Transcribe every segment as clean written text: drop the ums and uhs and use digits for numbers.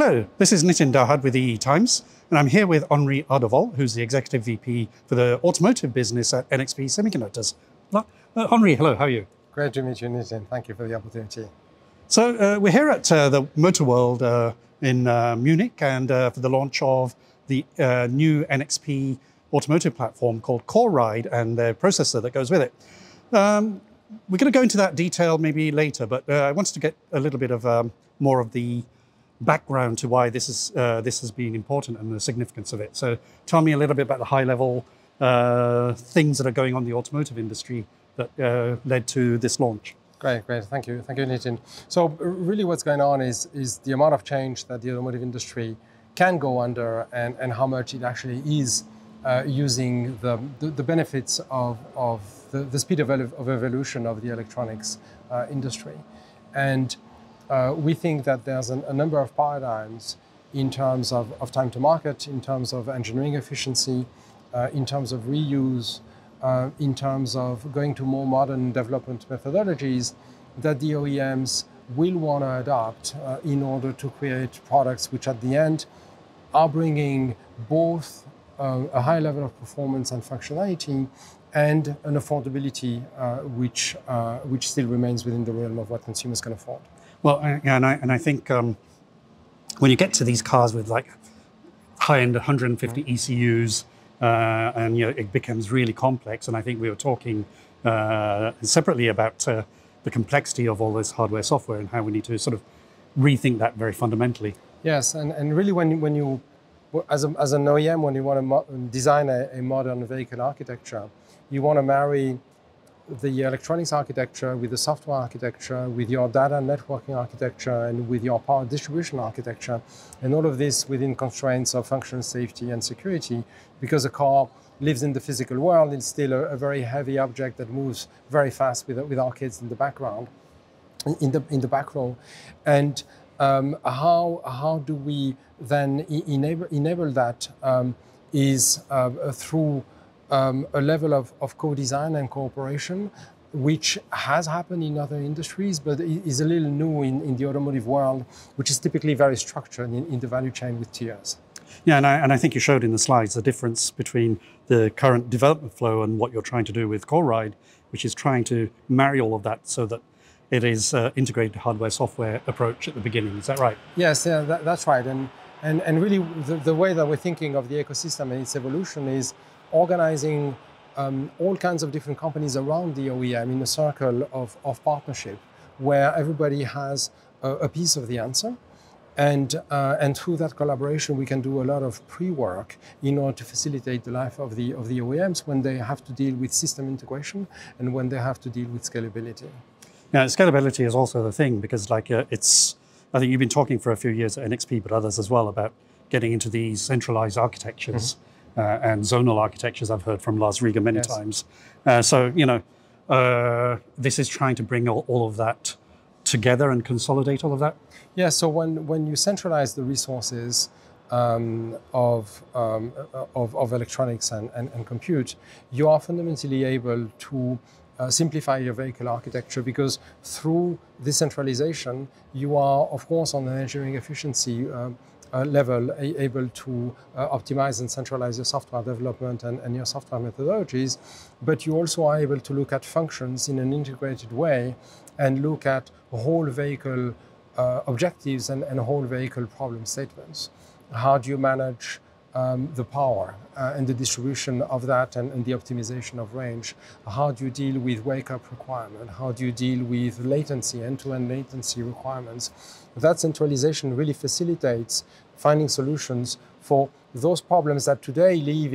Hello, this is Nitin Dahad with EE Times, and I'm here with Henri Ardevol, who's the Executive VP for the Automotive business at NXP Semiconductors. Henri, hello, how are you? Great to meet you, Nitin. Thank you for the opportunity. So we're here at the Motor World in Munich, and for the launch of the new NXP automotive platform called CoreRide and the processor that goes with it. We're going to go into that detail maybe later, but I wanted to get a little bit of more of the background to why this has been important and the significance of it. So tell me a little bit about the high-level things that are going on in the automotive industry that led to this launch. Great. Thank you, Nitin. So really what's going on is the amount of change that the automotive industry can go under and how much it actually is using the benefits of the speed of evolution of the electronics industry. And we think that there's a number of paradigms in terms of time to market, in terms of engineering efficiency, in terms of reuse, in terms of going to more modern development methodologies that the OEMs will want to adopt in order to create products which at the end are bringing both a high level of performance and functionality and an affordability which still remains within the realm of what consumers can afford. Well, and I think when you get to these cars with like high-end 150 ECUs, and it becomes really complex. And I think we were talking separately about the complexity of all this hardware, software, and how we need to sort of rethink that very fundamentally. Yes, and really when you, as an OEM, when you want to design a modern vehicle architecture, you want to marry the electronics architecture with the software architecture, with your data networking architecture, and with your power distribution architecture, and all of this within constraints of function, safety, and security, because a car lives in the physical world. It's still a very heavy object that moves very fast with our kids in the background, in the back row. And how do we then enable that is through a level of co-design and cooperation, which has happened in other industries, but is a little new in the automotive world, which is typically very structured in the value chain with tiers. Yeah, and I think you showed in the slides the difference between the current development flow and what you're trying to do with CoreRide, which is trying to marry all of that so that it is integrated hardware-software approach at the beginning. Is that right? Yes, yeah, that's right. And really the way that we're thinking of the ecosystem and its evolution is organizing all kinds of different companies around the OEM in a circle of partnership where everybody has a piece of the answer. And through that collaboration, we can do a lot of pre-work in order to facilitate the life of the OEMs when they have to deal with system integration and when they have to deal with scalability. Yeah, scalability is also the thing because I think you've been talking for a few years at NXP, but others as well, about getting into these centralized architectures. Mm-hmm. And zonal architectures I've heard from Lars Rieger many times. So, this is trying to bring all of that together and consolidate all of that? Yeah, so when you centralize the resources of electronics and compute, you are fundamentally able to simplify your vehicle architecture because through decentralization, you are, of course, on an engineering efficiency level able to optimize and centralize your software development and your software methodologies, but you also are able to look at functions in an integrated way and look at whole vehicle objectives and whole vehicle problem statements. How do you manage the power and the distribution of that and the optimization of range? How do you deal with wake-up requirement? How do you deal with latency, end-to-end latency requirements? That centralization really facilitates finding solutions for those problems that today live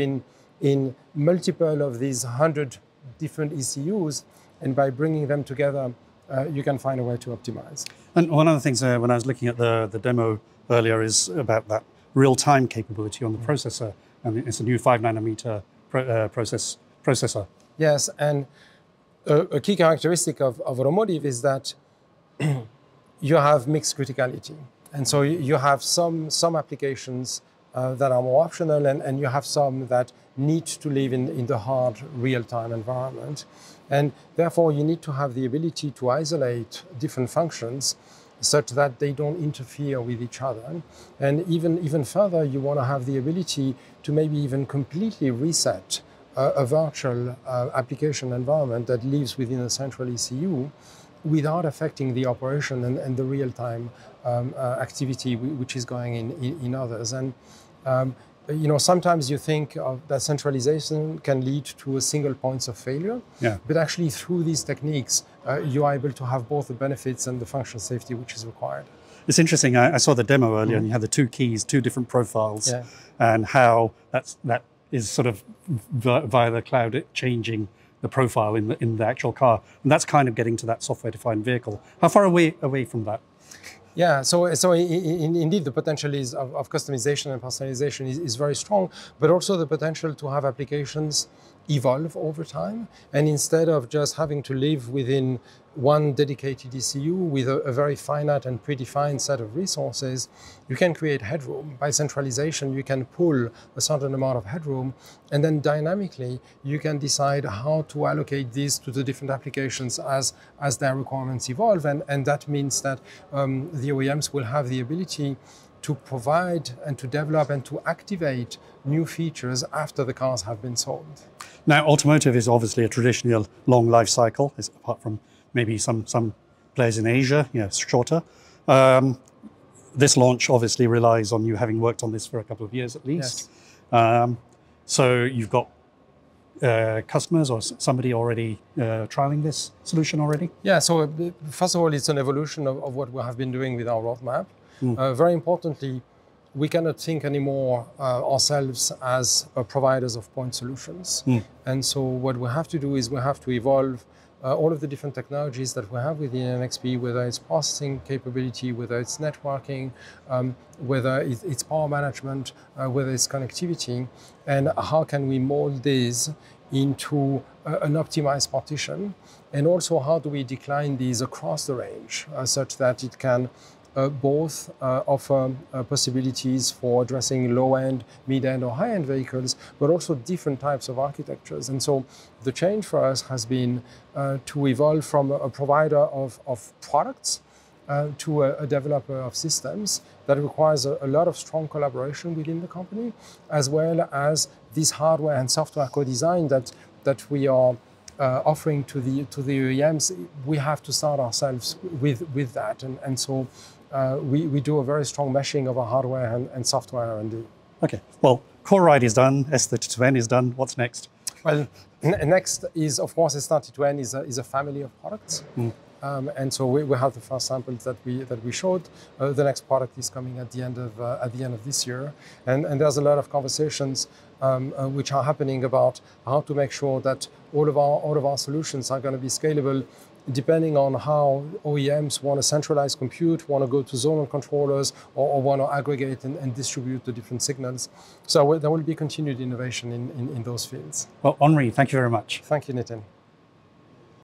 in multiple of these 100 different ECUs, and by bringing them together, you can find a way to optimize. And one of the things when I was looking at the demo earlier is about that real-time capability on the processor, and it's a new 5-nanometer processor. Yes, and a key characteristic of automotive is that you have mixed criticality. And so you have some applications that are more optional, and you have some that need to live in the hard real-time environment. And therefore, you need to have the ability to isolate different functions such that they don't interfere with each other. And even further, you want to have the ability to maybe even completely reset a virtual application environment that lives within a central ECU without affecting the operation and the real-time activity which is going in others. And sometimes you think of that centralization can lead to a single points of failure, but actually through these techniques, you are able to have both the benefits and the functional safety which is required. It's interesting, I saw the demo earlier and you had the two keys, two different profiles, and how that is sort of via the cloud changing the profile in the actual car. And that's kind of getting to that software-defined vehicle. How far away from that? Yeah, so indeed the potential is of customization and personalization is very strong, but also the potential to have applications evolve over time. And instead of just having to live within one dedicated ECU with a very finite and predefined set of resources, you can create headroom. By centralization, you can pull a certain amount of headroom, and then dynamically, you can decide how to allocate these to the different applications as their requirements evolve. And that means that the OEMs will have the ability to provide and to develop and to activate new features after the cars have been sold. Now, automotive is obviously a traditional long life cycle, apart from maybe some players in Asia, it's shorter. This launch obviously relies on you having worked on this for a couple of years at least. Yes. So you've got customers or somebody already trialing this solution already? Yeah, so first of all, it's an evolution of what we have been doing with our roadmap. Very importantly, we cannot think anymore ourselves as providers of point solutions. And so what we have to do is we have to evolve all of the different technologies that we have within NXP, whether it's processing capability, whether it's networking, whether it's power management, whether it's connectivity, and how can we mold these into an optimized partition, and also how do we decline these across the range such that it can both offer possibilities for addressing low-end, mid-end or high-end vehicles, but also different types of architectures. And so the change for us has been to evolve from a provider of products to a developer of systems that requires a lot of strong collaboration within the company, as well as this hardware and software co-design that we are offering to the OEMs. We have to start ourselves with that. And so we do a very strong meshing of our hardware and software R&D. Okay, well, CoreRide is done, S32N is done. What's next? Well, next is, of course, S32N is a family of products. And so we have the first samples that we showed. The next product is coming at the end of this year, and there's a lot of conversations which are happening about how to make sure that all of our solutions are going to be scalable, depending on how OEMs want to centralize compute, want to go to zonal controllers, or want to aggregate and distribute the different signals. So there will be continued innovation in those fields. Well, Henri, thank you very much. Thank you, Nitin.